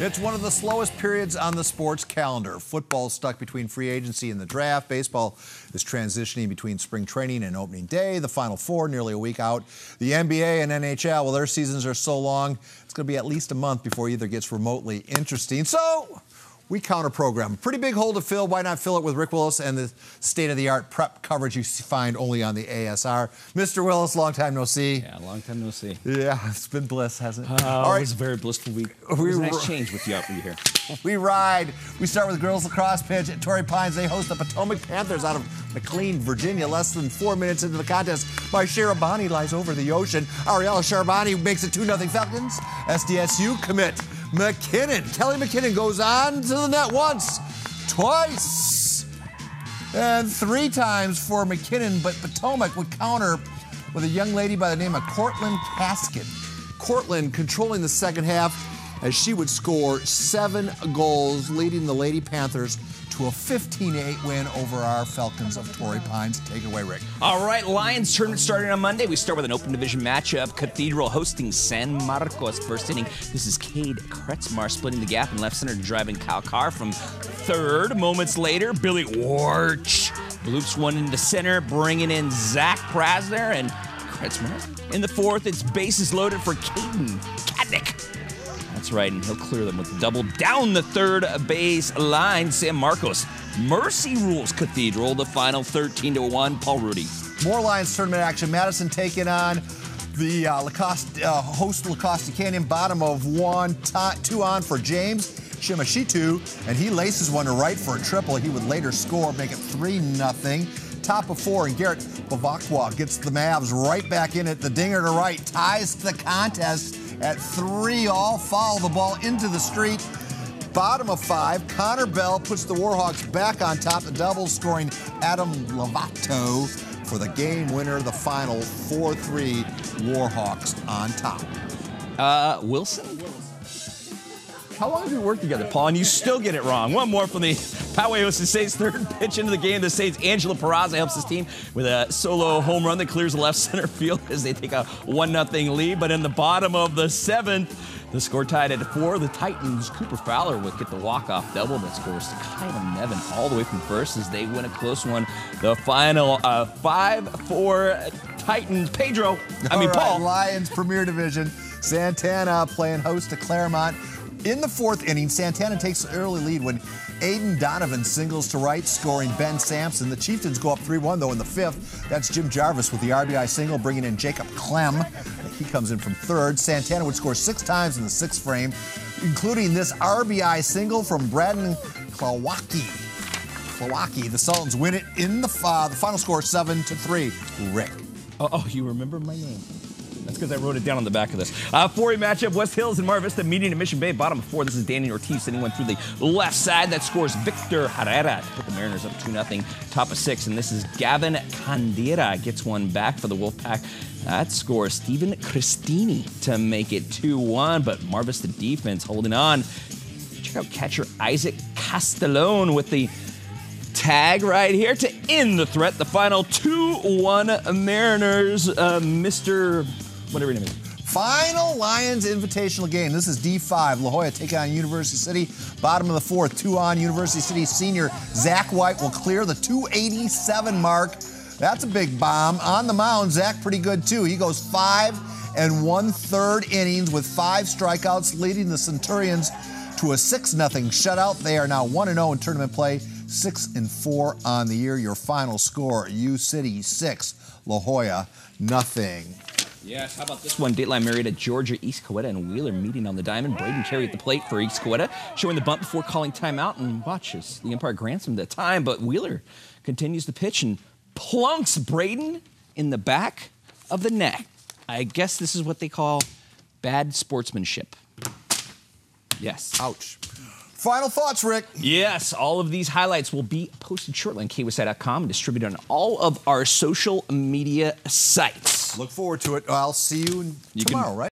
It's one of the slowest periods on the sports calendar. Football's stuck between free agency and the draft. Baseball is transitioning between spring training and opening day. The Final Four nearly a week out. The NBA and NHL, well, their seasons are so long, it's going to be at least a month before either gets remotely interesting. So we counter-program. Pretty big hole to fill. Why not fill it with Rick Willis and the state-of-the-art prep coverage you find only on the ASR. Mr. Willis, long time no see. Yeah, long time no see. Yeah, it's been bliss, hasn't it? All right. It was a very blissful week. It was a nice change with you out for you here. We ride. We start with girls lacrosse pitch at Torrey Pines. They host the Potomac Panthers out of McLean, Virginia. Less than 4 minutes into the contest, my Sharabani lies over the ocean. Ariella Sharabani makes it 2-0 Falcons. SDSU commit McKinnon. Kelly McKinnon goes on to the net once, twice, and 3 times for McKinnon, but Potomac would counter with a young lady by the name of Cortland Caskin. Cortland controlling the second half as she would score 7 goals, leading the Lady Panthers to a 15-8 win over our Falcons of Torrey Pines. Take it away, Rick. All right, Lions tournament starting on Monday. We start with an open division matchup. Cathedral hosting San Marcos. First inning, this is Cade Kretzmar splitting the gap in left center, driving Kyle Carr from third. Moments later, Billy Warch loops one into center, bringing in Zach Prasner and Kretzmar. In the fourth, it's bases loaded for Caden Katnick. That's right, and he'll clear them with a double down the third base line. San Marcos mercy rules Cathedral, the final 13-1. Paul Rudy. More Lions tournament action. Madison taking on the host Lacoste Canyon. Bottom of 1, 2 on for James Shimashitu, and he laces one to right for a triple. He would later score, make it 3-0. Top of 4, and Garrett Bavakwa gets the Mavs right back in it. The dinger to right ties the contest at 3 all. Foul the ball into the street. Bottom of 5, Connor Bell puts the Warhawks back on top. The double scoring Adam Lovato for the game winner. The final 4-3 Warhawks on top. Wilson? How long have you worked together, Paul? And you still get it wrong. One more from the Poway Ocean State's third pitch into the game. The State's Angela Peraza helps his team with a solo home run that clears the left center field as they take a 1-0 lead. But in the bottom of the 7th, the score tied at 4. The Titans' Cooper Fowler would get the walk-off double that scores to Kylan Nevin all the way from first as they win a close one. The final 5-4 Titans. Paul. Lions Premier Division. Santana playing host to Claremont. In the 4th inning, Santana takes the early lead when Aiden Donovan singles to right, scoring Ben Sampson. The Chieftains go up 3-1, though, in the 5th. That's Jim Jarvis with the RBI single, bringing in Jacob Clem. He comes in from third. Santana would score 6 times in the 6th frame, including this RBI single from Braden Klawacki. The Sultans win it in the final score 7-3. Rick. Oh, you remember my name. That's because I wrote it down on the back of this. 4A matchup, West Hills and Mar Vista meeting at Mission Bay. Bottom of 4, this is Danny Ortiz sending one through the left side. That scores Victor Herrera to put the Mariners up 2-0. Top of 6, and this is Gavin Candira gets one back for the Wolfpack. That scores Steven Cristini to make it 2-1, but Mar Vista defense holding on. Check out catcher Isaac Castellone with the tag right here to end the threat. The final 2-1 Mariners, Mr. whatever your name is. Final Lions Invitational game. This is D5. La Jolla taking on University City. Bottom of the 4th, 2 on. University City senior Zach White will clear the 287 mark. That's a big bomb. On the mound, Zach pretty good too. He goes 5 1/3 innings with 5 strikeouts, leading the Centurions to a 6-0 shutout. They are now 1-0 in tournament play, 6-4 on the year. Your final score: U City 6, La Jolla nothing. Yes, how about this one? Dateline Marietta, Georgia, East Coweta, and Wheeler meeting on the diamond. Braden Carey at the plate for East Coweta, showing the bump before calling timeout, and watches the umpire grants him the time, but Wheeler continues to pitch and plunks Braden in the back of the neck. I guess this is what they call bad sportsmanship. Yes. Ouch. Final thoughts, Rick. Yes, all of these highlights will be posted shortly on KWSI.com and distributed on all of our social media sites. Look forward to it. I'll see you tomorrow, right?